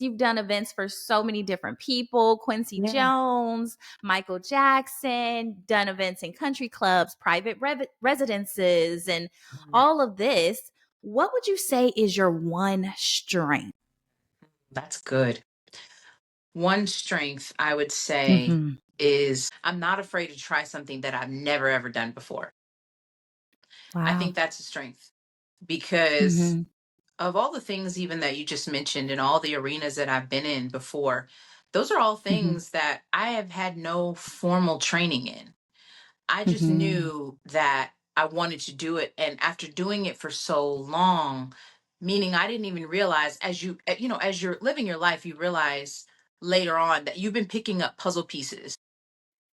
You've done events for so many different people, Quincy Yeah. Jones, Michael Jackson, done events in country clubs, private residences, and all of this. What would you say is your one strength? That's good. One strength I would say Hmm. is I'm not afraid to try something that I've never ever done before. I Wow. think that's a strength because Hmm. of all the things even that you just mentioned and all the arenas that I've been in before, those are all Hmm. things that I have had no formal training in. I just Hmm. knew that I wanted to do it. And after doing it for so long, meaning I didn't even realize as you're living your life, you realize later on that you've been picking up puzzle pieces.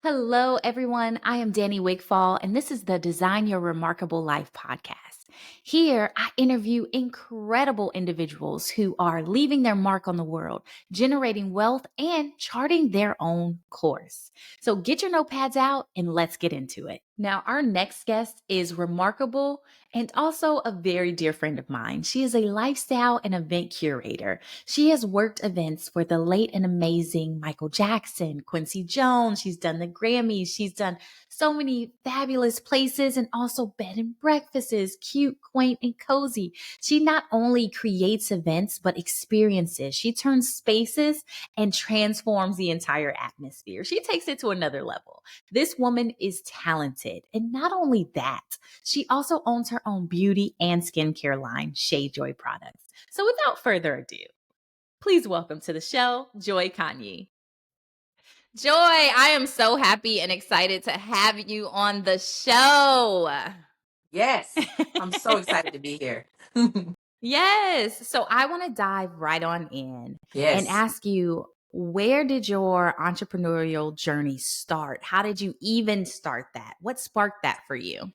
Hello, everyone. I am Danny Wigfall, and this is the Design Your Remarkable Life podcast. Here, I interview incredible individuals who are leaving their mark on the world, generating wealth, and charting their own course. So get your notepads out and let's get into it. Now, our next guest is remarkable and also a very dear friend of mine. She is a lifestyle and event curator. She has worked events for the late and amazing Michael Jackson, Quincy Jones. She's done the Grammys. She's done so many fabulous places and also bed and breakfasts, cute, quaint, and cozy. She not only creates events, but experiences. She turns spaces and transforms the entire atmosphere. She takes it to another level. This woman is talented. And not only that, she also owns her own beauty and skincare line, Shea Joy Products. So without further ado, please welcome to the show, Joy Kanyi. Joy, I am so happy and excited to have you on the show. Yes, I'm so excited to be here. Yes. So I want to dive right on in and Yes. ask you, where did your entrepreneurial journey start? How did you even start that? What sparked that for you?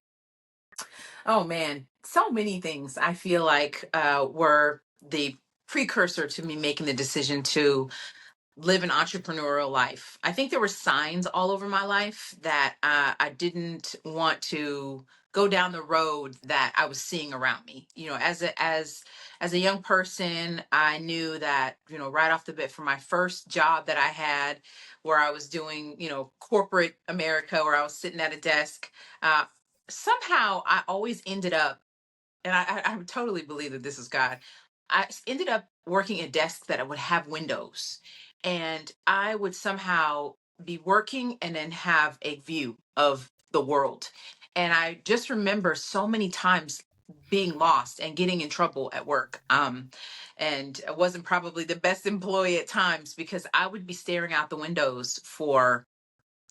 Oh man, so many things I feel like were the precursor to me making the decision to live an entrepreneurial life. I think there were signs all over my life that I didn't want to go down the road that I was seeing around me. As a young person, I knew that right off the bat from my first job that I had, where I was doing corporate America, where I was sitting at a desk. Uh, Somehow, I always ended up, and I totally believe that this is God. Ended up working a desk that would have windows, and I would somehow be working and then have a view of the world. And I just remember so many times being lost and getting in trouble at work. And I wasn't probably the best employee at times because I would be staring out the windows for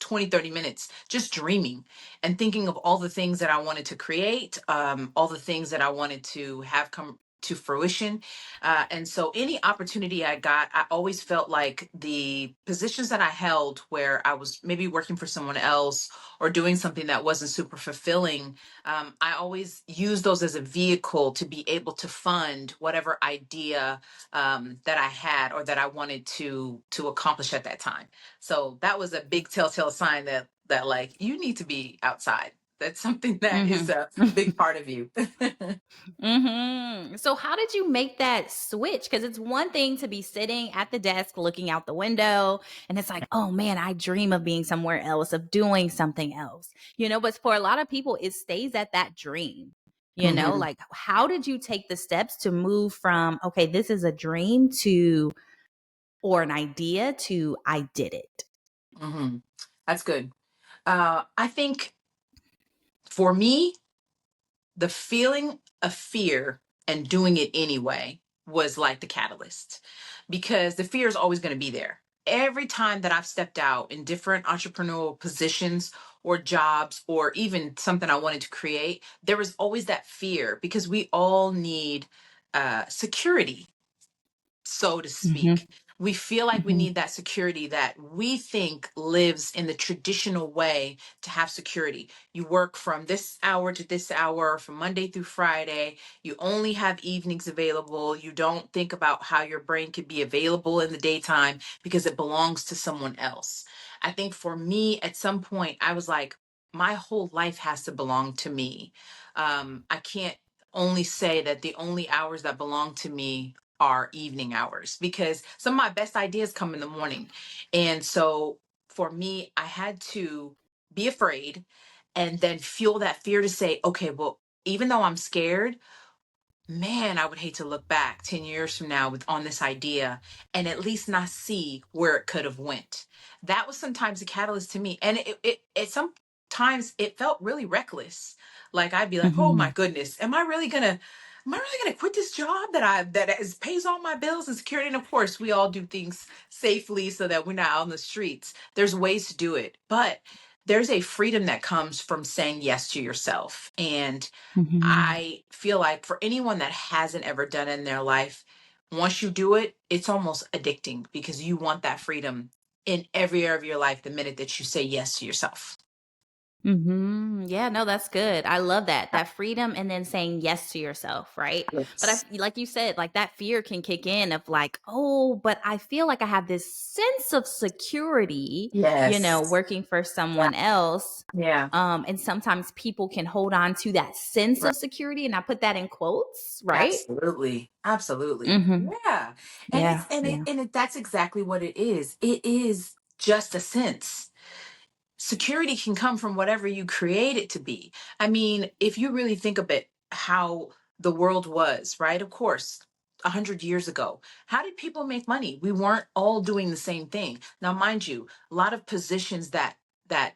20, 30 minutes just dreaming and thinking of all the things that I wanted to create, all the things that I wanted to have come to fruition. And so any opportunity I got, I always felt like the positions that I held where I was maybe working for someone else or doing something that wasn't super fulfilling, I always used those as a vehicle to be able to fund whatever idea that I had or that I wanted to accomplish at that time. So that was a big telltale sign that like you need to be outside. That's something that is Hmm. a big part of you. So how did you make that switch? Because it's one thing to be sitting at the desk looking out the window, and it's like, oh man, I dream of being somewhere else, of doing something else, but for a lot of people, it stays at that dream. Mhm, Like how did you take the steps to move from, okay, this is a dream to, or an idea to, I did it? mhm. That's good. I think for me, the feeling of fear and doing it anyway was like the catalyst because the fear is always going to be there. Every time that I've stepped out in different entrepreneurial positions or jobs or even something I wanted to create, there was always that fear because we all need security, so to Hmm. speak. We feel like we Hmm. need that security that we think lives in the traditional way to have security. You work from this hour to this hour, from Monday through Friday. You only have evenings available. You don't think about how your brain could be available in the daytime because it belongs to someone else. I think for me, at some point, I was like, my whole life has to belong to me. I can't only say that the only hours that belong to me our evening hours, because some of my best ideas come in the morning. And so for me, I had to be afraid and then fuel that fear to say, okay, well, even though I'm scared, man, I would hate to look back 10 years from now with on this idea and at least not see where it could have went. That was sometimes a catalyst to me. And it sometimes it felt really reckless. Like I'd be like, oh my Mhm. goodness, am I really gonna quit this job pays all my bills and security? And of course, we all do things safely so that we're not out on the streets. There's ways to do it, but there's a freedom that comes from saying yes to yourself. And Mhm. I feel like for anyone that hasn't ever done it in their life, once you do it, it's almost addicting because you want that freedom in every area of your life the minute that you say yes to yourself. Mhm. Yeah, no, that's good. I love that. That freedom and then saying yes to yourself, right? But Yes. like you said, like that fear can kick in of like, "Oh, but I feel like I have this sense of security, Yes. working for Yeah. someone else." Yeah. And sometimes people can hold on to that sense Right. of security, and I put that in quotes, right? Absolutely. Absolutely. Mhm. Yeah. And Yeah, yeah. that's exactly what it is. It is just a sense. Security can come from whatever you create it to be. I mean, if you really think of it, how the world was, right? Of course, 100 years ago, how did people make money? We weren't all doing the same thing. Now, mind you, a lot of positions that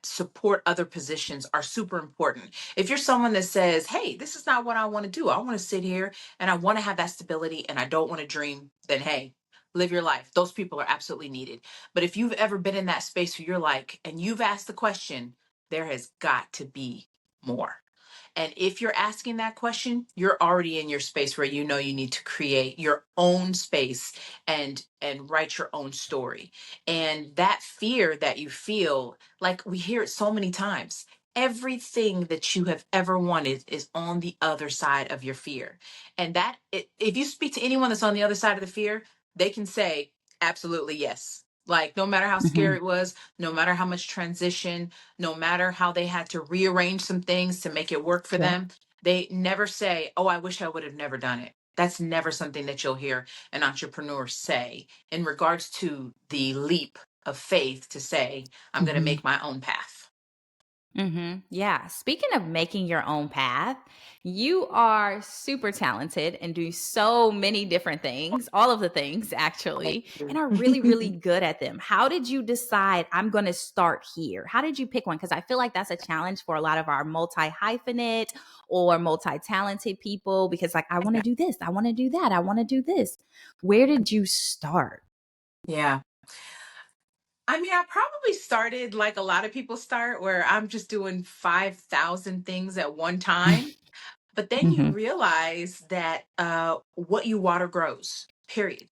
support other positions are super important. If you're someone that says, "Hey, this is not what I want to do. I want to sit here and I want to have that stability and I don't want to dream," then hey, live your life. Those people are absolutely needed. But if you've ever been in that space where you're like, and you've asked the question, there has got to be more. And if you're asking that question, you're already in your space where you know you need to create your own space and write your own story. And that fear that you feel, like we hear it so many times. Everything that you have ever wanted is on the other side of your fear. And if you speak to anyone that's on the other side of the fear, they can say, absolutely yes. Like, no matter how scary Mhm. it was, no matter how much transition, no matter how they had to rearrange some things to make it work for Yeah. them, they never say, "Oh, I wish I would have never done it." That's never something that you'll hear an entrepreneur say in regards to the leap of faith to say, "I'm going to Mhm. make my own path." Yeah. Speaking of making your own path, you are super talented and do so many different things, all of the things Thank actually, and you. are really, really good at them. How did you decide I'm going to start here? How did you pick one? Because I feel like that's a challenge for a lot of our multi hyphenate or multi talented people because, like, I want to do this, I want to do that, I want to do this. Where did you start? Yeah. I mean, I probably started like a lot of people start, where I'm just doing 5,000 things at one time. But then you Hmm. realize that what you water grows, period.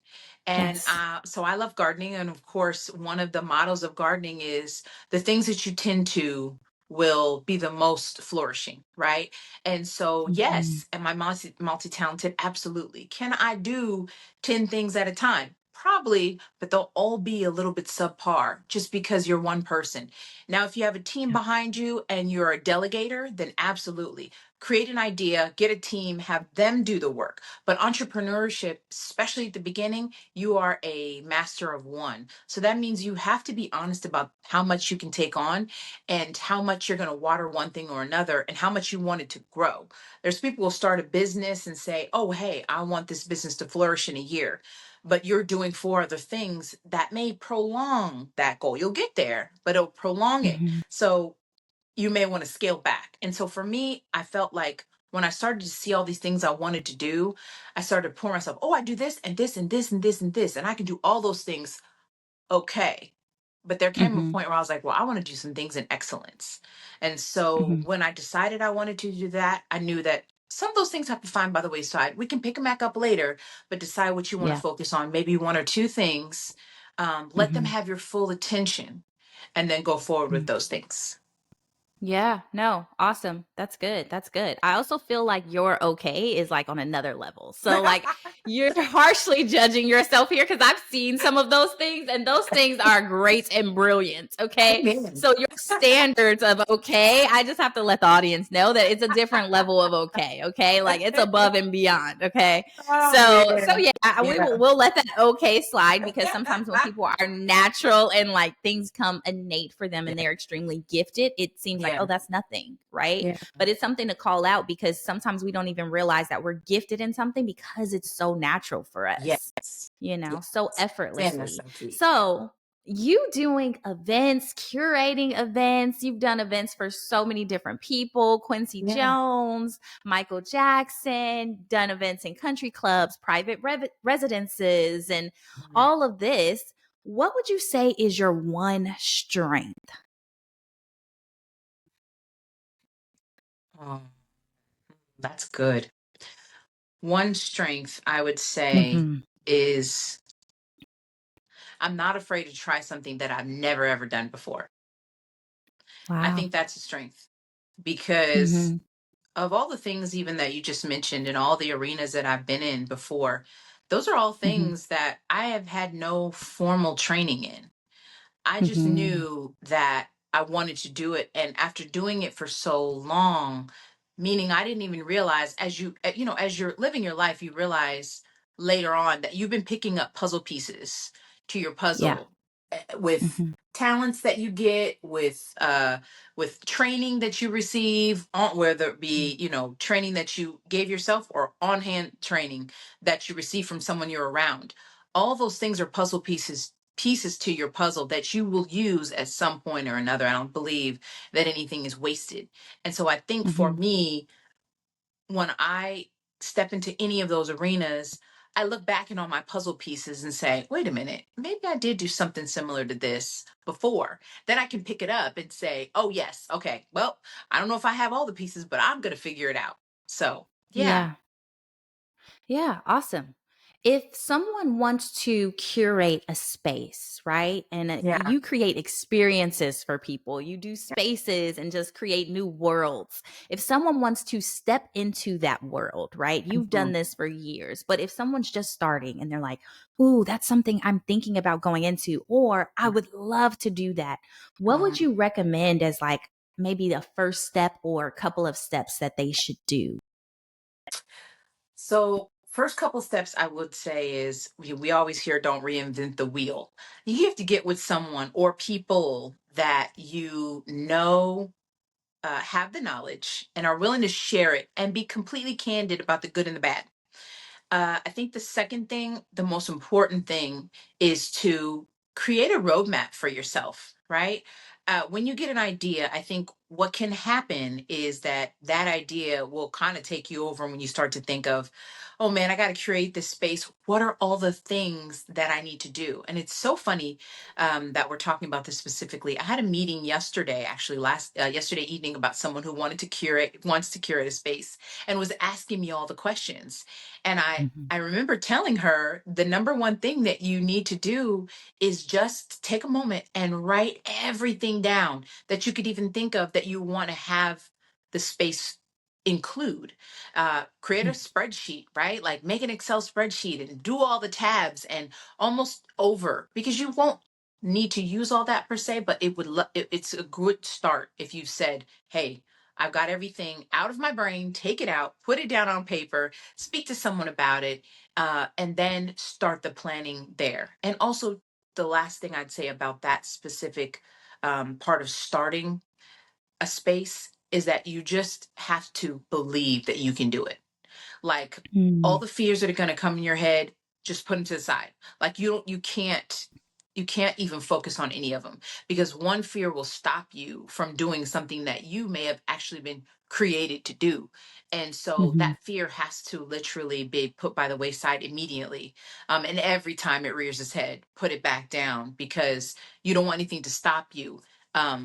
And Yes. so I love gardening. And of course, one of the mottos of gardening is the things that you tend to will be the most flourishing, right? And so, Hmm. yes, am I multi-talented? Absolutely. Can I do 10 things at a time? Probably, but they'll all be a little bit subpar just because you're one person. Now, if you have a team Yeah. behind you and you're a delegator, then absolutely create an idea, get a team, have them do the work. But entrepreneurship, especially at the beginning, you are a master of one. So that means you have to be honest about how much you can take on and how much you're going to water one thing or another and how much you want it to grow. There's people who start a business and say, "Oh, hey, I want this business to flourish in a year." But you're doing four other things that may prolong that goal. You'll get there, but it'll prolong it. Hmm. So you may want to scale back. And so for me, I felt like when I started to see all these things I wanted to do, I started to pour myself, "Oh, I do this and this and this and this and this, and I can do all those things." Okay. But there came a Hmm. point where I was like, well, I want to do some things in excellence. And so Hmm. when I decided I wanted to do that, I knew that some of those things have to find by the wayside. We can pick them back up later, but decide what you want to Yeah. focus on. Maybe one or two things. Let them Hmm. have your full attention and then go forward with those things. Yeah, no, awesome. That's good. That's good. I also feel like your okay is like on another level. So like you're harshly judging yourself here because I've seen some of those things and those things are great and brilliant. Okay. Amen. So your standards of okay, I just have to let the audience know that it's a different level of okay. Okay. Like it's above and beyond. Okay. Oh So man. yeah, Yeah. we'll let that okay slide because sometimes when people are natural and like things come innate for them Yeah. and they're extremely gifted, it seems like, Yeah. oh, that's nothing, right? Yeah. But it's something to call out because sometimes we don't even realize that we're gifted in something because it's so natural for us, Yes. so Yes. Man, that's effortlessly. so key. So you doing events, curating events, you've done events for so many different people, Quincy Yeah. Jones, Michael Jackson, done events in country clubs, private residences, and all of this. What would you say is your one strength? Oh, that's good. One strength I would say Mhm. is I'm not afraid to try something that I've never ever done before. I Wow. think that's a strength because Mhm. of all the things even that you just mentioned and all the arenas that I've been in before, those are all Mhm. things that I have had no formal training in. I just Mhm. knew that I wanted to do it. And after doing it for so long, meaning I didn't even realize as you're living your life, you realize later on that you've been picking up puzzle pieces to your Yeah. puzzle with Mhm. talents that you get with training that you receive on whether it be training that you gave yourself or on hand training that you receive from someone you're around. All those things are puzzle pieces to your puzzle that you will use at some point or another. I don't believe that anything is wasted. And so I think for Mhm. me, when I step into any of those arenas, I look back at all my puzzle pieces and say, wait a minute, maybe I did do something similar to this before. Then I can pick it up and say, oh, yes, okay, well, I don't know if I have all the pieces, but I'm going to figure it out. So, yeah, Yeah. Yeah, awesome. If someone wants to curate a space, right? And yeah, you create experiences for people, you do spaces and just create new worlds. If someone wants to step into that world, right? You've done mhm, this for years, but if someone's just starting and they're like, ooh, that's something I'm thinking about going into, or I would love to do that, what would mhm. you recommend as like maybe the first step or a couple of steps that they should do? So, first couple steps I would say is we always hear don't reinvent the wheel. You have to get with someone or people that have the knowledge and are willing to share it and be completely candid about the good and the bad. I think the second thing, the most important thing, is to create a roadmap for yourself, right? When you get an idea, I think what can happen is that idea will kind of take you over when you start to think of, oh man, I got to create this space. What are all the things that I need to do? And it's so funny that we're talking about this specifically. I had a meeting yesterday, actually last yesterday evening, about someone who wants to curate a space, and was asking me all the questions. And I remember telling her the number one thing that you need to do is just take a moment and write everything down that you could even think of that you want to have the space include. Create a Mhm. spreadsheet, right? Like make an Excel spreadsheet and do all the tabs and almost over because you won't need to use all that per se, but it's a good start if you said, hey, I've got everything out of my brain, take it out, put it down on paper, speak to someone about it, and then start the planning there. And also, the last thing I'd say about that specific part of starting a space is that you just have to believe that you can do it. Like all Mm. the fears that are going to come in your head, just put them to the side. Like you can't even focus on any of them because one fear will stop you from doing something that you may have actually been created to do. And so Mhm. that fear has to literally be put by the wayside immediately. And every time it rears its head, put it back down because you don't want anything to stop you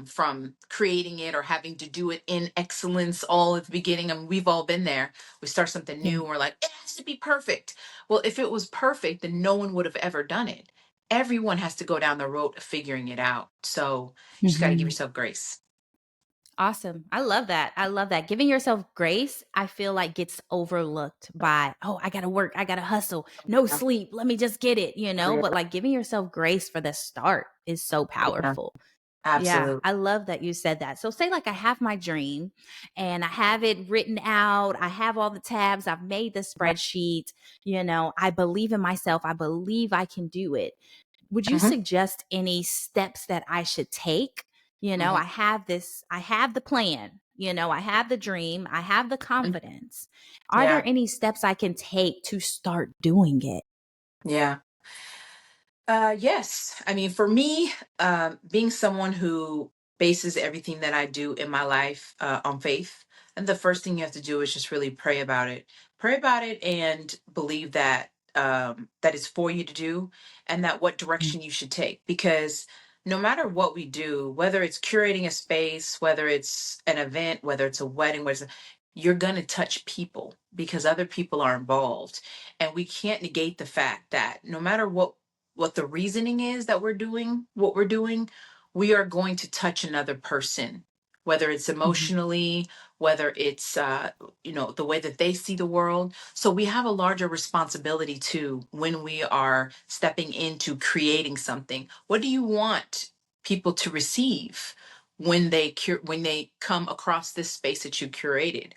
from creating it or having to do it in excellence all at the beginning. I mean, we've all been there. We start something Yeah. new and we're like, it has to be perfect. Well, if it was perfect, then no one would have ever done it. Everyone has to go down the road of figuring it out. So you just got to give Mhm. yourself grace. Awesome. I love that. I love that. Giving yourself grace, I feel like gets overlooked by, oh, I got to work. I got to hustle. No Yeah. sleep. Let me just get it, Yeah. But like giving yourself grace for the start is so Yeah. powerful. Yeah, Absolutely. I love that you said that. So, say, like, I have my dream and I have it written out. I have all the tabs. I've made the Yeah. spreadsheet. I believe in myself. I believe I can do it. Would you Hmm. suggest any steps that I should take? Hmm. I have this, I have the plan, I have the dream, I have the confidence. Are there Yeah. any steps I can take to start doing it? Yeah. Yes. I mean, for me, being someone who bases everything that I do in my life on faith, and the first thing you have to do is just really pray about it. Pray about it and believe that that it's for you to do, and that what Mm. direction you should take. Because no matter what we do, whether it's curating a space, whether it's an event, whether it's a wedding, you're gonna touch people because other people are involved, and we can't negate the fact that no matter what the reasoning is that we're doing what we're doing, we are going to touch another person, whether it's Mhm. emotionally, whether it's the way that they see the world. So we have a larger responsibility too when we are stepping into creating something. What do you want people to receive when when they come across this space that you curated?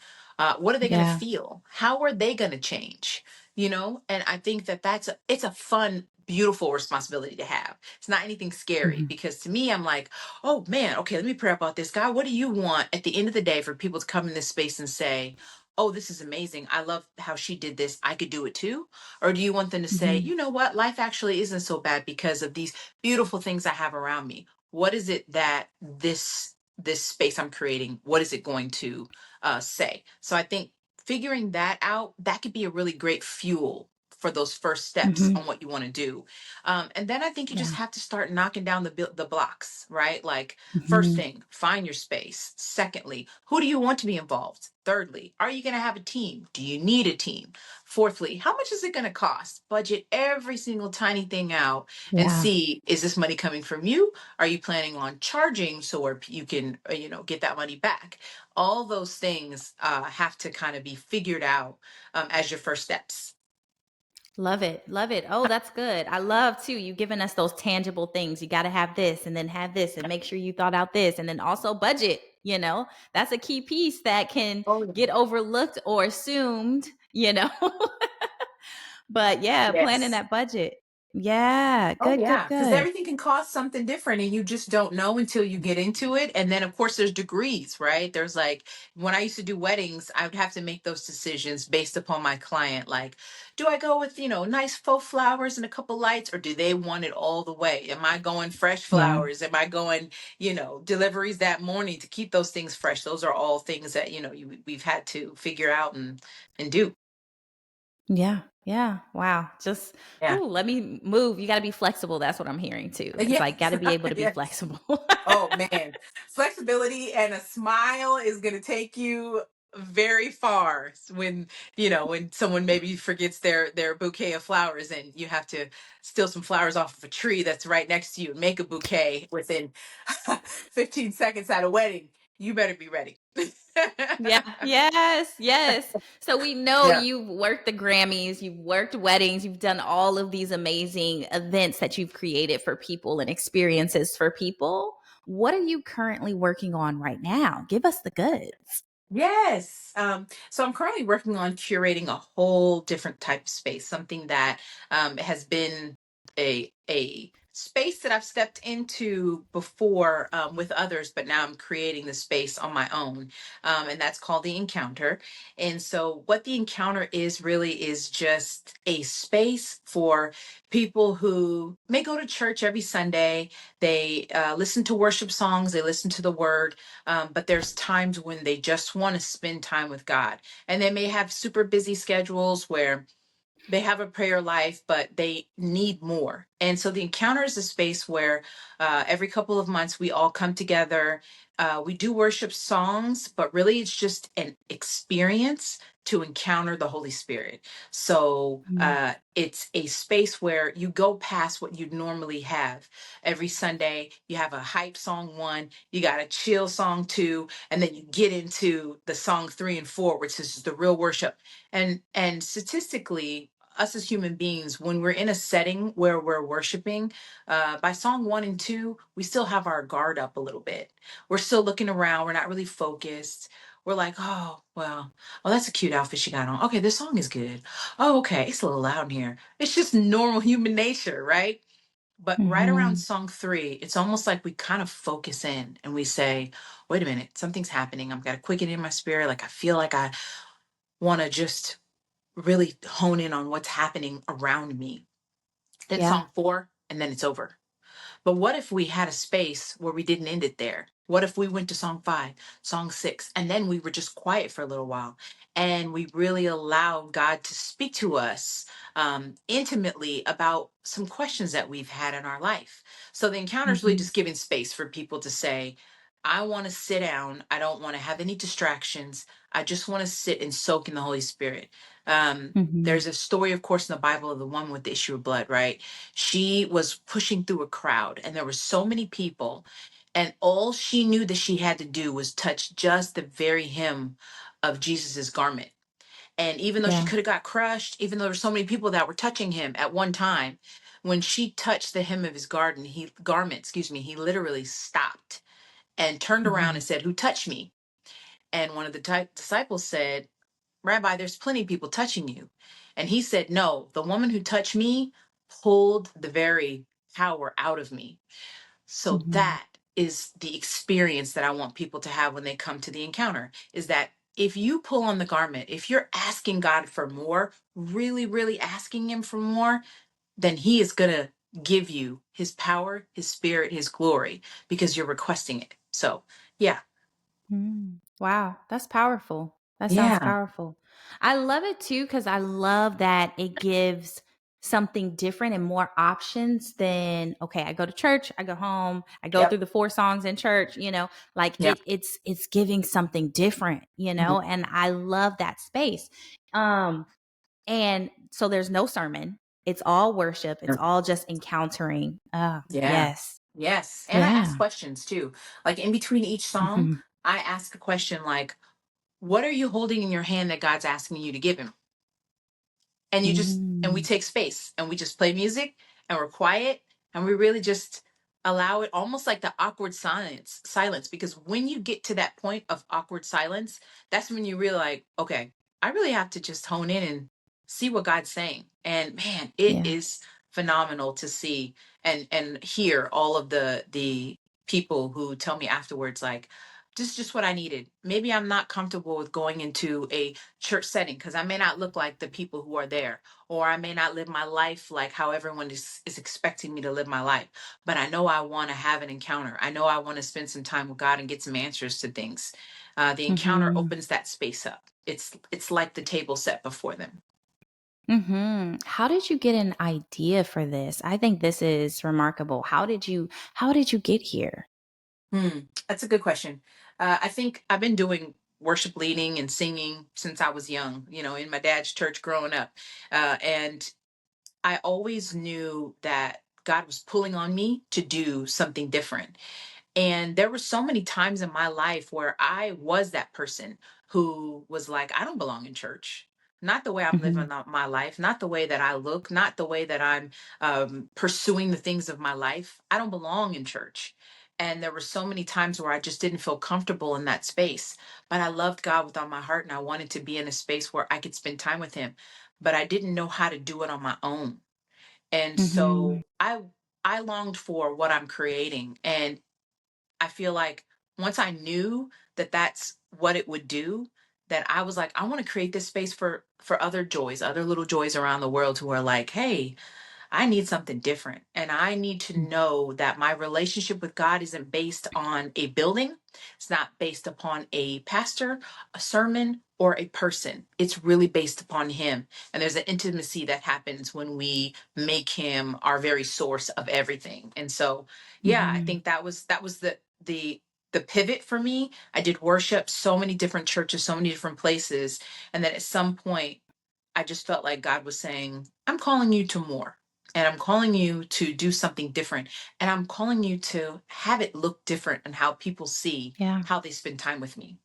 What are they going to Yeah. feel? How are they going to change? And I think that it's a fun, beautiful responsibility to have. It's not anything scary, Mhm. because to me, I'm like, oh man, okay, let me pray about this. God, what do you want at the end of the day for people to come in this space and say, oh, this is amazing, I love how she did this, I could do it too? Or do you want them to say, Mhm. you know what, life actually isn't so bad because of these beautiful things I have around me? What is it that this space I'm creating, what is it going to say? So I think figuring that out, that could be a really great fuel for those first steps Mhm. on what you want to do. And then I think you just Yeah. have to start knocking down the blocks, right? Like, first Mhm. thing, find your space. Secondly, who do you want to be involved? Thirdly, are you going to have a team? Do you need a team? Fourthly, how much is it going to cost? Budget every single tiny thing out and Yeah. see, is this money coming from you? Are you planning on charging so where you can get that money back? All those things have to kind of be figured out as your first steps. Love it. Love it. Oh, that's good. I love too. You giving us those tangible things. You got to have this and then have this and make sure you thought out this and then also budget. That's a key piece that can Oh, yeah. get overlooked or assumed. But yeah, planning Yes. that budget. Yeah. Oh Good, good, yeah, because good. everything can cost something different, and you just don't know until you get into it. And then, of course, there's degrees, right? There's like, when I used to do weddings, I would have to make those decisions based upon my client. Like, do I go with nice faux flowers and a couple lights, or do they want it all the way? Am I going fresh Yeah. flowers? Am I going deliveries that morning to keep those things fresh? Those are all things that we've had to figure out and do. Yeah. Yeah. Wow. Just, Yeah. ooh, let me move. You got to be flexible. That's what I'm hearing too. It's Yes. like, got to be able to be Yes. flexible. Oh man, flexibility and a smile is going to take you very far when when someone maybe forgets their bouquet of flowers, and you have to steal some flowers off of a tree that's right next to you and make a bouquet within 15 seconds at a wedding. You better be ready. Yeah. Yes. Yes. So we know Yeah. you've worked the Grammys, you've worked weddings, you've done all of these amazing events that you've created for people and experiences for people. What are you currently working on right now? Give us the goods. Yes. So I'm currently working on curating a whole different type of space, something that has been a space that I've stepped into before with others, but now I'm creating the space on my own, and that's called the Encounter. And so, what the Encounter is really is just a space for people who may go to church every Sunday. They listen to worship songs, they listen to the Word, but there's times when they just want to spend time with God. And they may have super busy schedules where they have a prayer life, but they need more. And so the encounter is a space where every couple of months we all come together. We do worship songs, but really it's just an experience to encounter the Holy Spirit. So Mm. it's a space where you go past what you'd normally have. Every Sunday, you have a hype song one, you got a chill song two, and then you get into the song three and four, which is the real worship. And statistically, us as human beings, when we're in a setting where we're worshiping, by song one and two, we still have our guard up a little bit. We're still looking around. We're not really focused. We're like, oh, well, oh, that's a cute outfit she got on. Okay, this song is good. Oh, okay, it's a little loud in here. It's just normal human nature, right? But right around Mhm. song three, it's almost like we kind of focus in and we say, wait a minute, something's happening. I've got a quickening in my spirit. Like I feel like I want to just really hone in on what's happening around me. Then Yeah. song four, and then it's over. But what if we had a space where we didn't end it there? What if we went to song five, song six, and then we were just quiet for a little while and we really allowed God to speak to us intimately about some questions that we've had in our life? So the encounter is really Mhm. just giving space for people to say, I want to sit down. I don't want to have any distractions. I just want to sit and soak in the Holy Spirit. Mhm. There's a story, of course, in the Bible of the woman with the issue of blood, right? She was pushing through a crowd and there were so many people, and all she knew that she had to do was touch just the very hem of Jesus's garment. And even though she Yeah. could have got crushed, even though there were so many people that were touching him at one time, when she touched the hem of his garment, excuse me, he literally stopped and turned around Mhm. and said, who touched me? And one of the disciples said, Rabbi, there's plenty of people touching you. And he said, no, the woman who touched me pulled the very power out of me. So Mhm. that is the experience that I want people to have when they come to the encounter, is that if you pull on the garment, if you're asking God for more, really, really asking him for more, then he is going to give you his power, his spirit, his glory, because you're requesting it. So yeah. Mm. Wow, that's powerful. That sounds Yeah. powerful. I love it too because I love that it gives something different and more options than okay, I go to church, I go home, I go through Yep. the four songs in church, like Yep. it's giving something different, Mhm. and I love that space. Um and so there's no sermon. It's all worship. It's all just encountering. Yeah. Yes. Yes. And I ask Yeah. questions too. Like in between each song, Mhm. I ask a question like, what are you holding in your hand that God's asking you to give him? And we Mm. take space and we just play music and we're quiet and we really just allow it, almost like the awkward silence, because when you get to that point of awkward silence, that's when you realize, okay, I really have to just hone in and see what God's saying. And man, it Yeah. is phenomenal to see and hear all of the people who tell me afterwards, like, this is just what I needed. Maybe I'm not comfortable with going into a church setting because I may not look like the people who are there, or I may not live my life like how everyone is expecting me to live my life. But I know I want to have an encounter. I know I want to spend some time with God and get some answers to things. The encounter Mhm. opens that space up. It's like the table set before them. Mhm. How did you get an idea for this? I think this is remarkable. How did you get here? Hmm, that's a good question. I think I've been doing worship leading and singing since I was young, in my dad's church growing up. And I always knew that God was pulling on me to do something different. And there were so many times in my life where I was that person who was like, I don't belong in church. Not the way I'm Mhm. living out my life, not the way that I look, not the way that I'm pursuing the things of my life. I don't belong in church. And there were so many times where I just didn't feel comfortable in that space. But I loved God with all my heart and I wanted to be in a space where I could spend time with Him. But I didn't know how to do it on my own. And Mhm. so I longed for what I'm creating. And I feel like once I knew that that's what it would do, that I was like, I want to create this space for other Joys, other little Joys around the world who are like, hey, I need something different. And I need to Mhm. know that my relationship with God isn't based on a building. It's not based upon a pastor, a sermon, or a person. It's really based upon him. And there's an intimacy that happens when we make him our very source of everything. And so, yeah, I Mhm. think that was the pivot for me. I did worship so many different churches, so many different places, and then at some point I just felt like God was saying, I'm calling you to more. And I'm calling you to do something different. And I'm calling you to have it look different and how people see Yeah. how they spend time with me.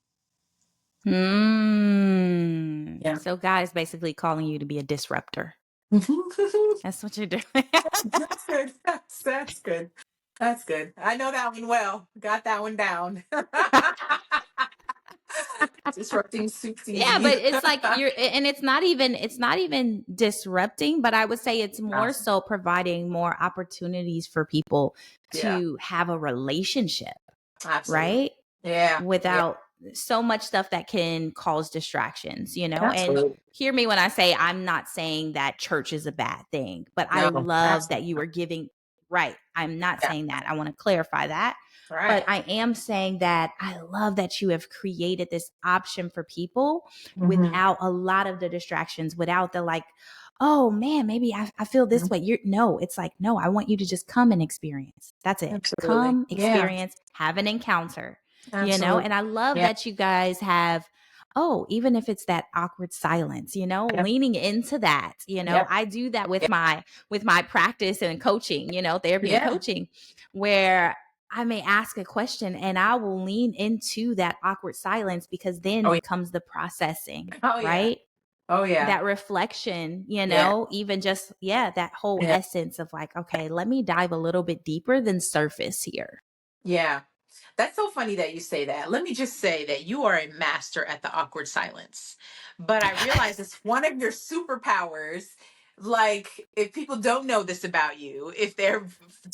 Yeah. So God is basically calling you to be a disruptor. That's That's what you're doing. good. That's good. That's good. I know that one well. Got that one down. Disrupting soups Yeah, easy. but it's like and it's not even disrupting, but I would say it's more Awesome. so providing more opportunities for people Yeah, to have a relationship, absolutely. right? Yeah, yeah, Without so much stuff that can cause distractions, and absolutely. hear me when I say I'm not saying that church is a bad thing, but I No, love that absolutely. you are giving, right. I'm not Yeah, saying that. I want to clarify that. But right. I am saying that I love that you have created this option for people Hmm. without a lot of the distractions, without the like, oh man, maybe I feel this way. No, it's like, no, I want you to just come and experience. That's it. Absolutely. Come, Yeah, experience, have an encounter, absolutely. and I love Yeah, that you guys have, oh, even if it's that awkward silence, yep, leaning into that. yep, I do that yeah, with my practice and coaching, therapy and yeah. coaching, where I may ask a question and I will lean into that awkward silence, because Oh, then yeah. comes the processing, Oh, yeah. right? Oh, yeah. That reflection, Yeah, even just, yeah, that whole yeah, essence of like, okay, let me dive a little bit deeper than surface here. yeah. That's so funny that you say that. Let me just say that you are a master at the awkward silence. But I realize it's one of your superpowers. Like, if people don't know this about you, if they're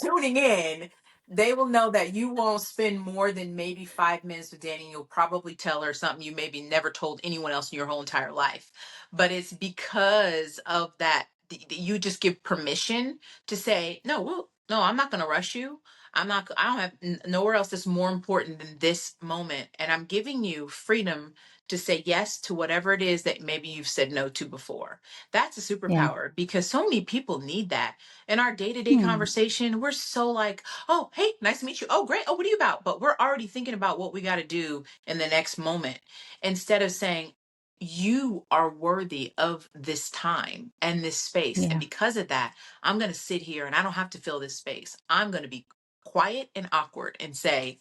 tuning in, they will know that you won't spend more than maybe 5 minutes with Danny. You'll probably tell her something you maybe never told anyone else in your whole entire life. But it's because of that, you just give permission to say, no, well, no, I'm not going to rush you. I don't have nowhere else that's more important than this moment. And I'm giving you freedom to say yes to whatever it is that maybe you've said no to before. That's a Yeah. superpower because so many people need that. In our day to day Hmm. conversation, we're so like, oh, hey, nice to meet you. Oh, great. Oh, what are you about? But we're already thinking about what we got to do in the next moment instead of saying, you are worthy of this time and this space. And Yeah. because of that, I'm going to sit here and I don't have to fill this space. I'm going to be quiet and awkward and say,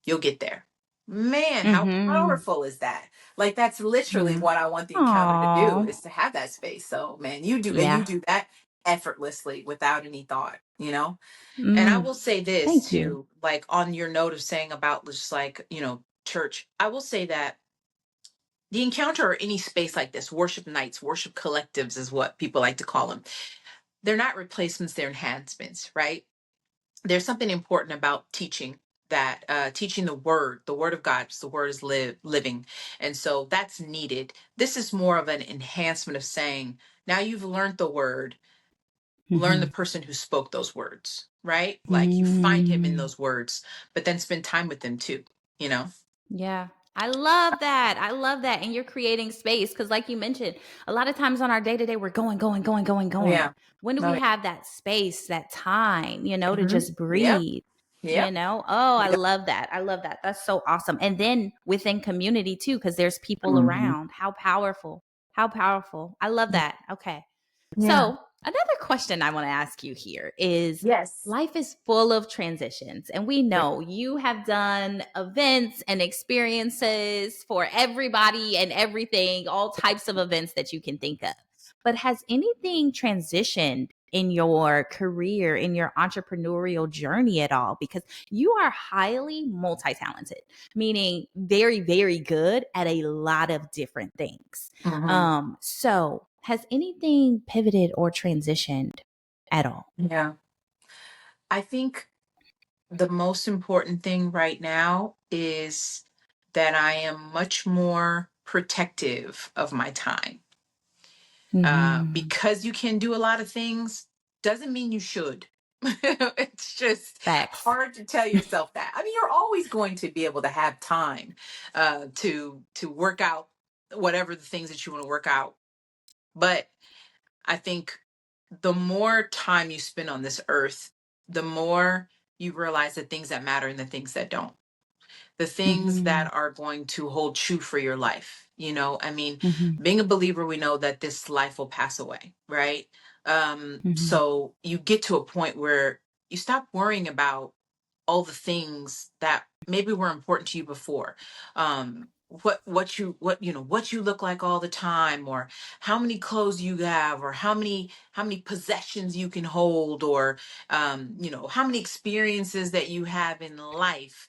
you'll get there. Man, how Mm-hmm. powerful is that? Like that's literally Yeah. what I want the encounter to do Aw. is to have that space. So man, you Yeah. do that effortlessly without any thought. And I Mm. will say this Thank you. too, like on your note of saying about just like, church, I will say that the encounter or any space like this, worship nights, worship collectives is what people like to call them. They're not replacements, they're enhancements, right? There's something important about teaching that teaching the word of God, because the word is living, and so that's needed. This is more of an enhancement of saying, now you've learned the word, learn the Mm-hmm. person who spoke those words, right? Like you find him in Mm. those words, but then spend time with them too, you know. Yeah. I love that. I love that. And you're creating space because, like you mentioned, a lot of times on our day to day, we're going, going, going, going, Oh going. yeah. When do Oh we yeah. have that space, that time, to Hmm. just Yep. breathe? Yep. Oh, I Yep. love that. I love that. That's so awesome. And then within community too, because there's people Hmm. around. How powerful. How powerful. I love that. Okay. Yeah. So, another question I want to ask you here is, Yes. life is full of transitions, and we Yeah. know you have done events and experiences for everybody and everything, all types of events that you can think of. But has anything transitioned in your career, in your entrepreneurial journey at all? Because you are highly multi talented, meaning very, very good at a lot of different things. Hmm. So has anything pivoted or transitioned at all? Yeah. I think the most important thing right now is that I am much more protective of my time. Mm-hmm. Because you can do a lot of things doesn't mean you should. It's just Facts. hard to tell yourself that. I mean, you're always going to be able to have time to work out whatever the things that you want to work out. But I think the more time you spend on this earth, the more you realize the things that matter and the things that don't, the things Mhm. that are going to hold true for your life. I mean, Mhm. being a believer, we know that this life will pass away, right? Mhm. So you get to a point where you stop worrying about all the things that maybe were important to you before. What you look like all the time, or how many clothes you have, or how many possessions you can hold, or how many experiences that you have in life.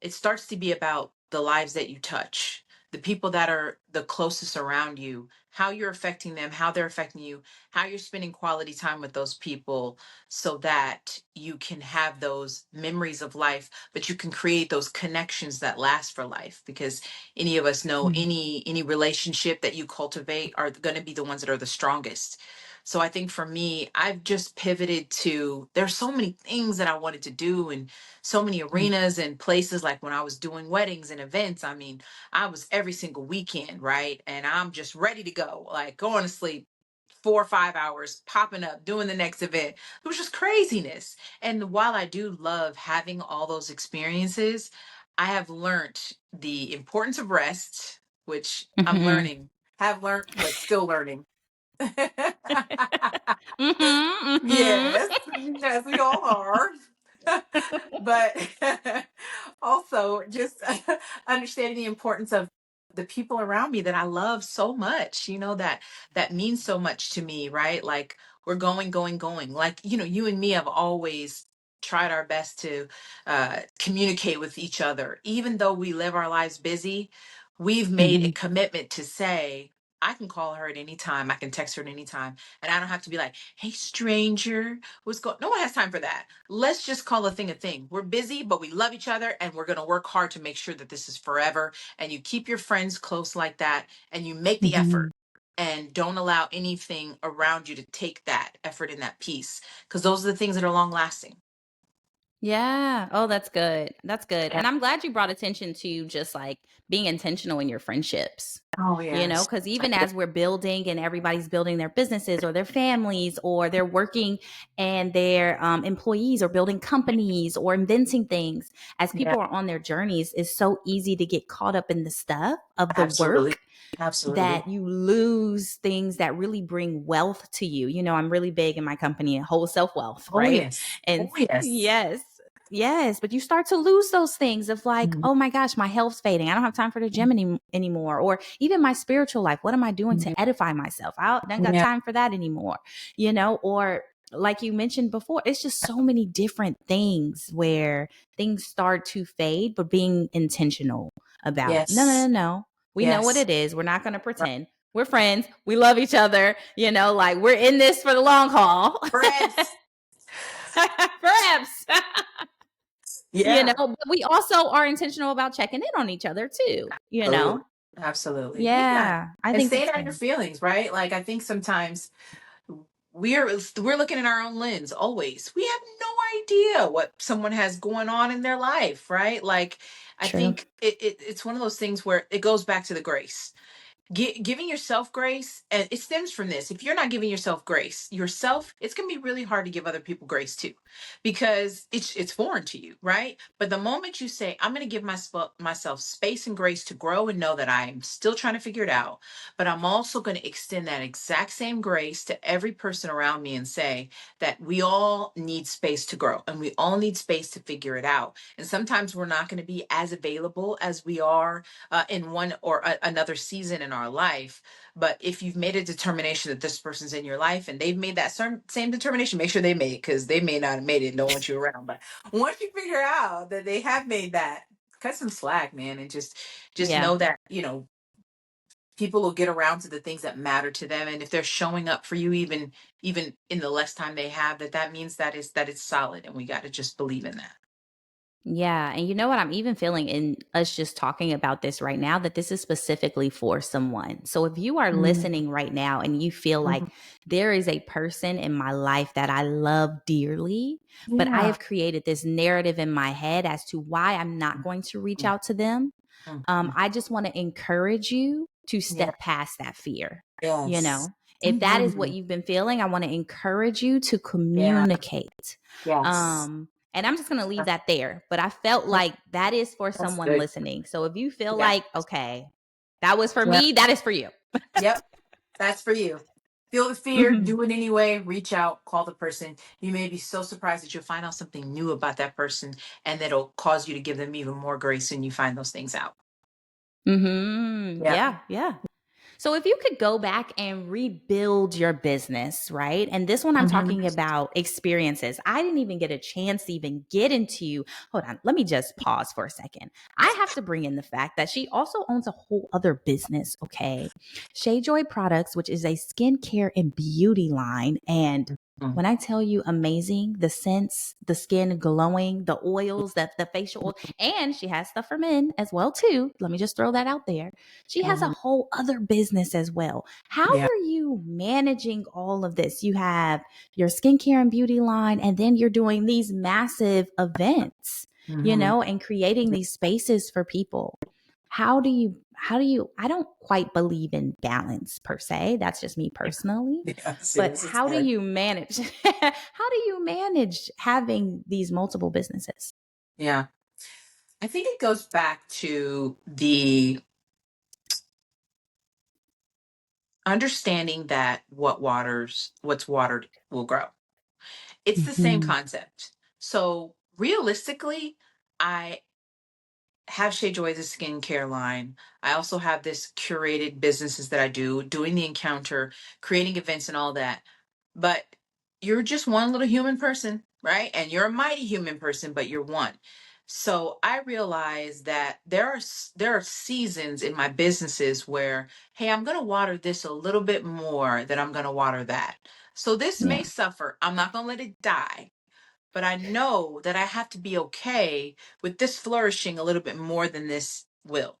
It starts to be about the lives that you touch, the people that are the closest around you, how you're affecting them, how they're affecting you, how you're spending quality time with those people, so that you can have those memories of life, but you can create those connections that last for life. Because any of us know Mhm. any relationship that you cultivate are going to be the ones that are the strongest. So I think for me, I've just pivoted to, there's so many things that I wanted to do, and so many Mhm. arenas and places. Like when I was doing weddings and events, I mean, I was every single weekend, right? And I'm just ready to go, like going to sleep 4 or 5 hours, popping up, doing the next event. It was just craziness. And while I do love having all those experiences, I have learned the importance of rest, which I'm Mhm. learning, have learned, but still learning. Mhm. Mhm. Yes, as we all are. But also just understanding the importance of the people around me that I love so much, that means so much to me, right? Like we're going. Like, you and me have always tried our best to communicate with each other. Even though we live our lives busy, we've made a Mhm. commitment to say, I can call her at any time. I can text her at any time. And I don't have to be like, hey, stranger, what's going, no one has time for that. Let's just call a thing a thing. We're busy, but we love each other, and we're going to work hard to make sure that this is forever. And you keep your friends close like that, and you make the effort, Mhm. and don't allow anything around you to take that effort and that peace, because those are the things that are long lasting. Yeah. Oh, that's good. That's good. Yeah. And I'm glad you brought attention to just like being intentional in your friendships. Oh, yes. Because even as we're building and everybody's building their businesses or their families or they're working and their employees or building companies or inventing things, as Yeah, people are on their journeys, it's so easy to get caught up in the stuff of the absolutely. work Absolutely. that you lose things that really bring wealth to you. I'm really big in my company, whole self wealth, Oh, right? yes. And Oh, yes. yes, yes, but you start to lose those things of like, Mhm. oh my gosh, my health's fading. I don't have time for the gym anymore. Or even my spiritual life. What am I doing Mhm. to edify myself? I don't got Yeah. time for that anymore, or like you mentioned before, it's just so many different things where things start to fade, but being intentional about no, no, no, Yes. no. We know what Yes. it is. We're not going to pretend. We're friends. We love each other. Like we're in this for the long haul. Perhaps. Perhaps. Yeah. But we also are intentional about checking in on each other too. Absolutely. Absolutely. Yeah. Yeah, I And think staying that's out of your good. feelings, right? Like I think sometimes we're looking in our own lens always. We have no idea what someone has going on in their life, right? Like I True. think it's one of those things where it goes back to the grace. Giving yourself grace, and it stems from this. If you're not giving yourself grace yourself, it's going to be really hard to give other people grace too, because it's foreign to you, right? But the moment you say, I'm going to give myself space and grace to grow and know that I'm still trying to figure it out, but I'm also going to extend that exact same grace to every person around me and say that we all need space to grow and we all need space to figure it out. And sometimes we're not going to be as available as we are in one or another season in our life. But if you've made a determination that this person's in your life and they've made that same determination, make sure they made it, because they may not have made it and don't want you around. But once you figure out that they have made that, cut some slack, man, and just Yeah. know that people will get around to the things that matter to them. And if they're showing up for you, even in the less time they have, that means that it's solid, and we got to just believe in that. Yeah. And you know what? I'm even feeling in us just talking about this right now that this is specifically for someone. So if you are Mhm. listening right now and you feel like there is a person in my life that I love dearly, but I Yeah. have created this narrative in my head as to why I'm not going to reach out to them. Mhm. I just want to encourage you to Yeah. step past that fear. You Yes. know, if that is what Mhm. you've been feeling, I want to encourage you to Yeah. communicate. Yes. And I'm just going to leave that there. But I felt like that is for That's someone good. listening. So if you feel Yeah. like, okay, that was for Yeah. me, that is for you. Yep. That's for you. Feel the fear, Mhm. do it anyway, reach out, call the person. You may be so surprised that you'll find out something new about that person, and that'll cause you to give them even more grace when you find those things out. Yeah. Yeah, yeah. So if you could go back and rebuild your business, right? And this one I'm Hmm. talking about experiences. I didn't even get a chance to even get into. Hold on, let me just pause for a second. I have to bring in the fact that she also owns a whole other business, okay? Shea Joy Products, which is a skincare and beauty line. And when I tell you amazing, the scents, the skin glowing, the oils, the facial oil, and she has stuff for men as well too. Let me just throw that out there. She has a Hmm. whole other business as well. How Yeah. are you managing all of this? You have your skincare and beauty line, and then you're doing these massive events, Hmm. and creating these spaces for people. How do you, I don't quite believe in balance per se. That's just me personally. Yes, it But is. It's how do hard. you manage, how do you manage having these multiple businesses? Yeah. I think it goes back to the understanding that what's watered will grow. It's the same Hmm. concept. So realistically, I have Shea Joy as a skincare line. I also have this curated businesses that I do, doing the encounter, creating events and all that. But you're just one little human person, right? And you're a mighty human person, but you're one. So I realize that there are seasons in my businesses where, hey, I'm going to water this a little bit more than I'm going to water that. So this may Yeah. suffer. I'm not going to let it die, but I know that I have to be okay with this flourishing a little bit more than this will.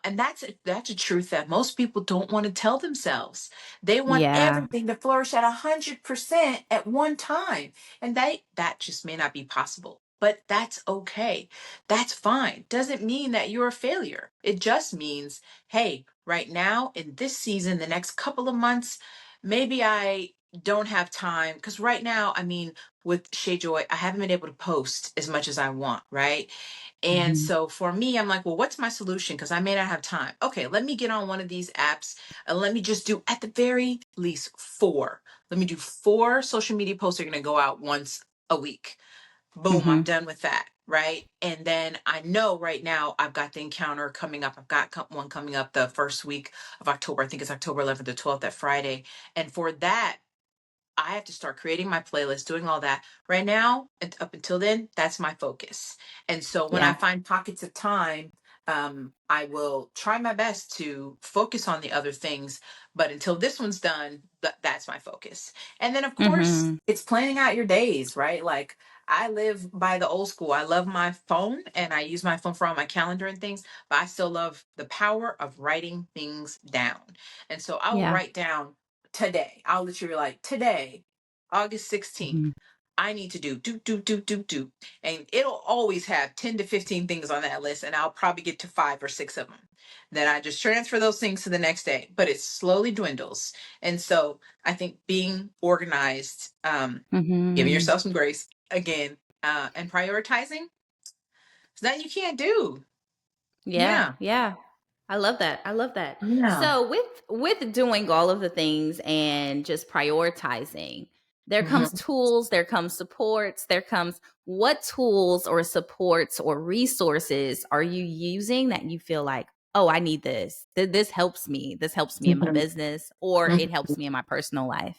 And that's a truth that most people don't want to tell themselves. They want Yeah. everything to flourish at 100% at one time, and that just may not be possible. But that's okay. That's fine. Doesn't mean that you're a failure. It just means, hey, right now in this season, the next couple of months, maybe I don't have time because right now, I mean, with Shea Joy, I haven't been able to post as much as I want, right? And Hmm. so for me, I'm like, well, what's my solution? Because I may not have time. Okay, let me get on one of these apps and let me just do at the very least four. Let me do four social media posts that are going to go out once a week. Boom, Hmm. I'm done with that. Right. And then I know right now I've got the encounter coming up. I've got one coming up the first week of October. I think it's October 11th to 12th, that Friday. And for that, I have to start creating my playlist, doing all that. Right now, and up until then, that's my focus. And so when I Yeah. find pockets of time, I will try my best to focus on the other things. But until this one's done, that's my focus. And then, of course, Hmm. it's planning out your days, right? Like I live by the old school. I love my phone and I use my phone for all my calendar and things, but I still love the power of writing things down. And so I will Yeah. write down today. I'll literally like today, August 16th. Hmm. I need to do. And it'll always have 10 to 15 things on that list. And I'll probably get to 5 or 6 of them. Then I just transfer those things to the next day, but it slowly dwindles. And so I think being organized, giving Hmm. yourself some grace again, and prioritizing, is that you can't do. Yeah, Yeah. yeah. I love that. I love that. Yeah. So with doing all of the things and just prioritizing, there comes Mhm. tools, there comes supports, there comes what tools or supports or resources are you using that you feel like, "Oh, I need this. This helps me. This helps me in my Mhm. business or it Mhm. helps me in my personal life."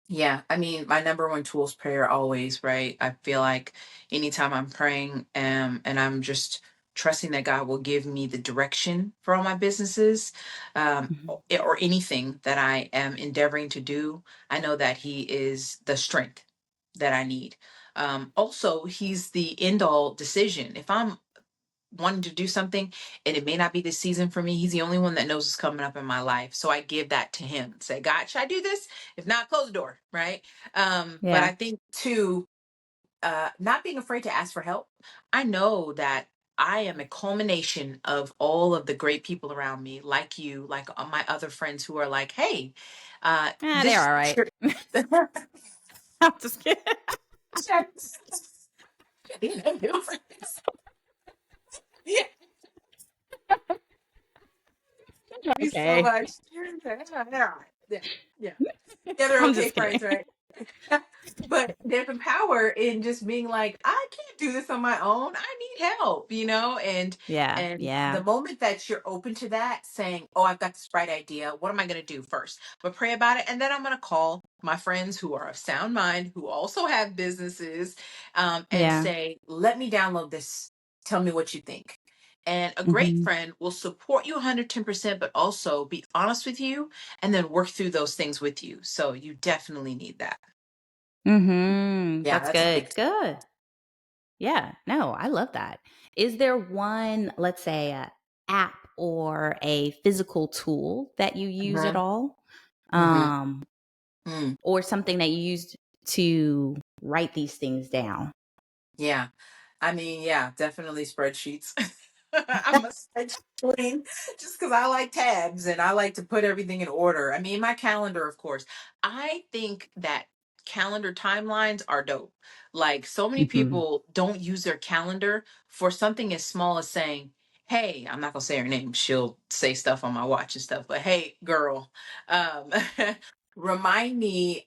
Yeah, I mean, my number one tool is prayer always, right? I feel like anytime I'm praying, and I'm just trusting that God will give me the direction for all my businesses, Mhm. or anything that I am endeavoring to do, I know that He is the strength that I need. Also, He's the end all decision. If I'm wanting to do something and it may not be the season for me, He's the only one that knows what's coming up in my life. So I give that to Him. Say, God, should I do this? If not, close the door, right? But Yeah. I think too, not being afraid to ask for help. I know that I am a culmination of all of the great people around me, like you, like my other friends who are like, hey, They're this all right. I'm just kidding. yeah, love you so Okay. much. Yeah, yeah, yeah. Yeah, they're I'm okay just friends, kidding. right? But there's a power in just being like, I can't do this on my own. I need help, Yeah. and the Yeah. moment that you're open to that, saying, "Oh, I've got this bright idea. What am I going to do first?" But pray about it, and then I'm going to call my friends who are of sound mind, who also have businesses, and Yeah. say, "Let me download this. Tell me what you think." And a great Hmm. friend will support you 110%, but also be honest with you and then work through those things with you. So you definitely need that. Yeah, That's that's a good. big. Good. Yeah. No, I love that. Is there one, let's say, a app or a physical tool that you use at Mhm, all? mhm, Um, mm. or something that you used to write these things down? Yeah. I mean, yeah, definitely spreadsheets. I'm a spreadsheet queen just because I like tabs and I like to put everything in order. I mean, my calendar, of course. I think that calendar timelines are dope. Like, so many Hmm. people don't use their calendar for something as small as saying, hey, I'm not going to say her name. She'll say stuff on my watch and stuff, but hey, girl, um, remind me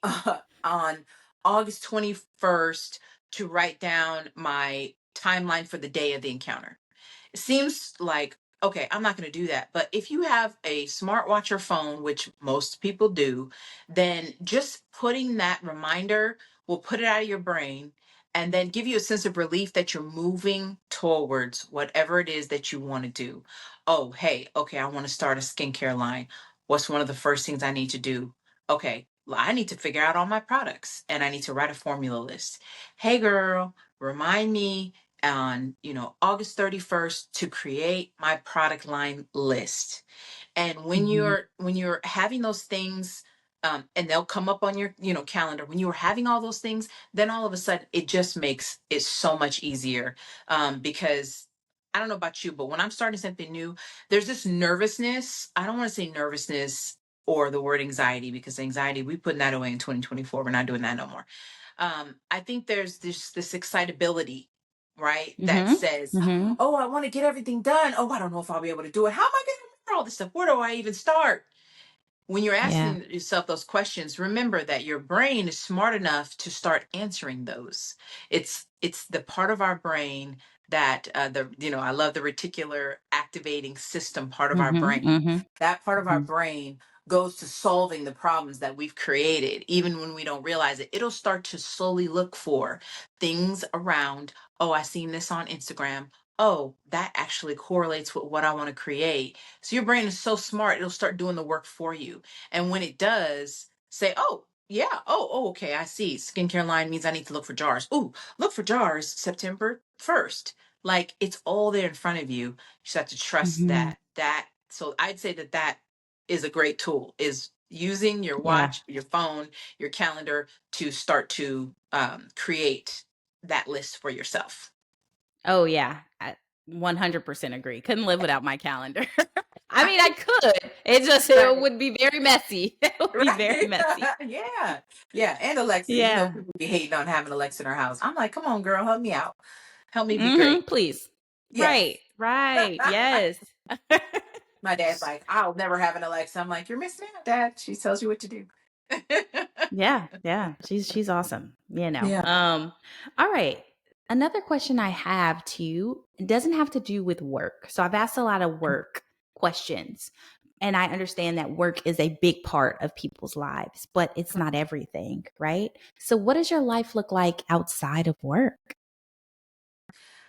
on August 21st to write down my timeline for the day of the encounter. It seems like, okay, I'm not going to do that. But if you have a smartwatch or phone, which most people do, then just putting that reminder will put it out of your brain and then give you a sense of relief that you're moving towards whatever it is that you want to do. Oh, hey, okay, I want to start a skincare line. What's one of the first things I need to do? Okay, I need to figure out all my products and I need to write a formula list. Hey, girl, remind me on August 31st to create my product line list. And when Hmm. you're having those things, and they'll come up on your calendar, when you're having all those things, then all of a sudden it just makes it so much easier, because I don't know about you, but when I'm starting something new, there's this nervousness. I don't want to say nervousness or the word anxiety, because anxiety, we putting that away in 2024. We're not doing that no more. I think there's this excitability, right? That Hmm. says, Hmm. oh, I want to get everything done. Oh, I don't know if I'll be able to do it. How am I going to remember all this stuff? Where do I even start? When you're Yeah. asking yourself those questions, remember that your brain is smart enough to start answering those. It's the part of our brain that, I love the reticular activating system part of our Hmm. brain. Hmm. That part of our Hmm. brain goes to solving the problems that we've created, even when we don't realize it. It'll start to slowly look for things around. Oh, I seen this on Instagram. Oh, that actually correlates with what I want to create. So your brain is so smart, it'll start doing the work for you. And when it does, say, oh, yeah, okay, I see. Skincare line means I need to look for jars. Ooh, look for jars September 1st. Like, it's all there in front of you. You just have to trust Hmm. so I'd say that is a great tool, is using your Yeah. watch, your phone, your calendar to start to create that list for yourself. Oh, yeah. I 100% agree. Couldn't live without my calendar. I mean, I Right. could. It Right. would be very messy. It would be very Right. messy. Yeah. Yeah. And Alexa, Yeah. people be hating on having Alexa in our house. I'm like, come on, girl, help me out. Help me be great. Mhm, please. Yes. Right, right, yes. My dad's like, I'll never have an Alexa. I'm like, you're missing out, Dad. She tells you what to do. Yeah, yeah, she's awesome, Yeah. all right. Another question I have to you, it doesn't have to do with work. So I've asked a lot of work questions, and I understand that work is a big part of people's lives, but it's not everything, right? So what does your life look like outside of work?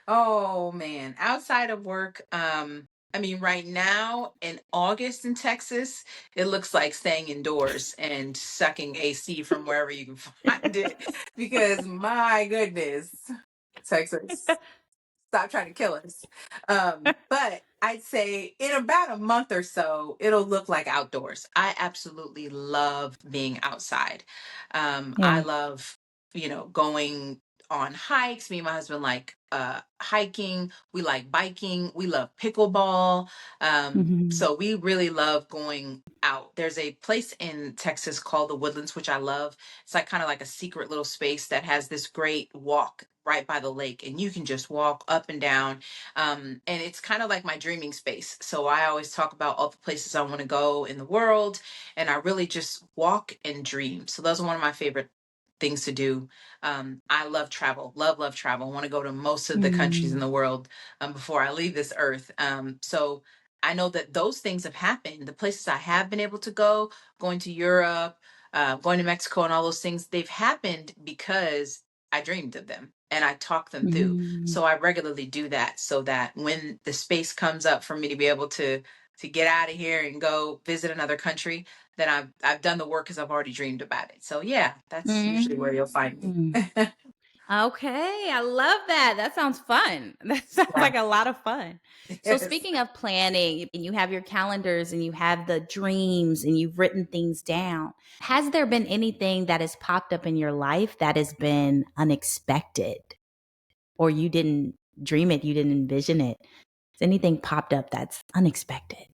Oh man, outside of work, I mean, right now in August in Texas, it looks like staying indoors and sucking AC from wherever you can find it. Because my goodness, Texas, stop trying to kill us. But I'd say in about a month or so, it'll look like outdoors. I absolutely love being outside. I Yeah. love, going. on hikes. Me and my husband like hiking. We like biking. We love pickleball. Mhm. So we really love going out. There's a place in Texas called the Woodlands, which I love. It's like kind of like a secret little space that has this great walk right by the lake, and you can just walk up and down. And it's kind of like my dreaming space. So I always talk about all the places I want to go in the world, and I really just walk and dream. So those are one of my favorite things to do. I love travel, love travel. I want to go to most of the countries in Mm. the world before I leave this earth. So I know that those things have happened. The places I have been able to go, going to Europe, going to Mexico, and all those things, they've happened because I dreamed of them and I talk them through. Mm. So I regularly do that so that when the space comes up for me to be able to get out of here and go visit another country, then I've done the work because I've already dreamed about it. So yeah, that's usually where you'll find me. Mm. Okay, I love that. That sounds fun. That sounds Yeah. like a lot of fun. So, Yes. speaking of planning, and you have your calendars and you have the dreams and you've written things down, has there been anything that has popped up in your life that has been unexpected or you didn't dream it, you didn't envision it? Has anything popped up that's unexpected?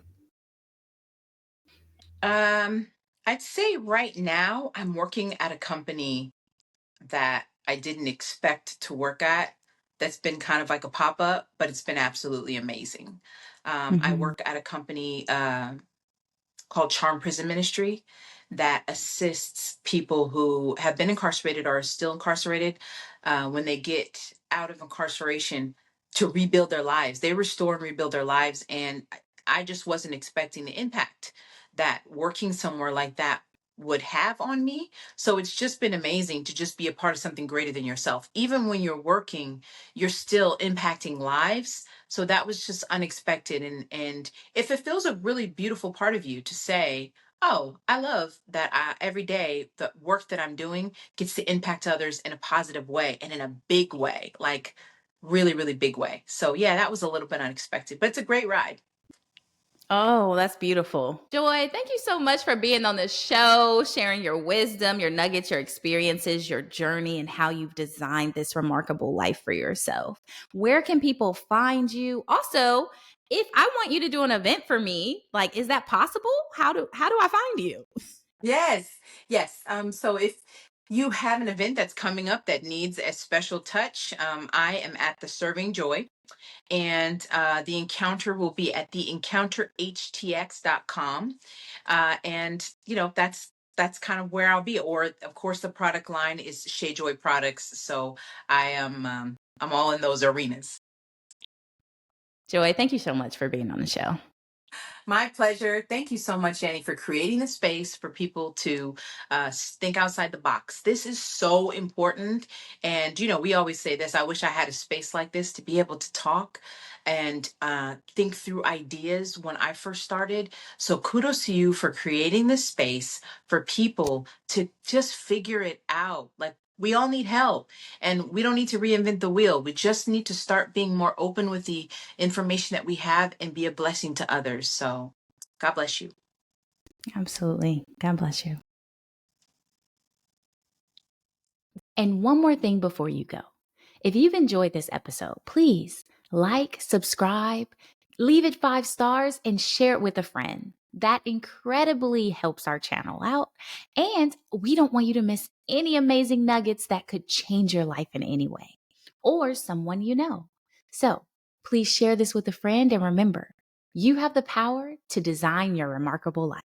Um, I'd say right now I'm working at a company that I didn't expect to work at. That's been kind of like a pop up, but it's been absolutely amazing. I Mhm. work at a company called Charm Prison Ministry that assists people who have been incarcerated or are still incarcerated when they get out of incarceration to rebuild their lives. They restore and rebuild their lives. And I just wasn't expecting the impact that working somewhere like that would have on me. So it's just been amazing to just be a part of something greater than yourself. Even when you're working, you're still impacting lives. So that was just unexpected. And if it feels a really beautiful part of you to say, oh, I love that every day the work that I'm doing gets to impact others in a positive way and in a big way, like really, really big way. So yeah, that was a little bit unexpected, but it's a great ride. Oh, that's beautiful. Joy, thank you so much for being on the show, sharing your wisdom, your nuggets, your experiences, your journey, and how you've designed this remarkable life for yourself. Where can people find you? Also, if I want you to do an event for me, like, is that possible? How do I find you? Yes, yes. So if you have an event that's coming up that needs a special touch, I am at the Serving Joy, and the encounter will be at the encounterhtx.com. And that's kind of where I'll be. Or of course the product line is Shea Joy products. So I'm all in those arenas. Joy, thank you so much for being on the show. My pleasure. Thank you so much, Annie, for creating the space for people to think outside the box. This is so important. And, we always say this, I wish I had a space like this to be able to talk and think through ideas when I first started. So kudos to you for creating this space for people to just figure it out. Like, we all need help and we don't need to reinvent the wheel. We just need to start being more open with the information that we have and be a blessing to others. So, God bless you. Absolutely. God bless you. And one more thing before you go. If you've enjoyed this episode, please like, subscribe, leave it 5 stars, and share it with a friend. That incredibly helps our channel out. And we don't want you to miss any amazing nuggets that could change your life in any way or someone you know. So please share this with a friend and remember, you have the power to design your remarkable life.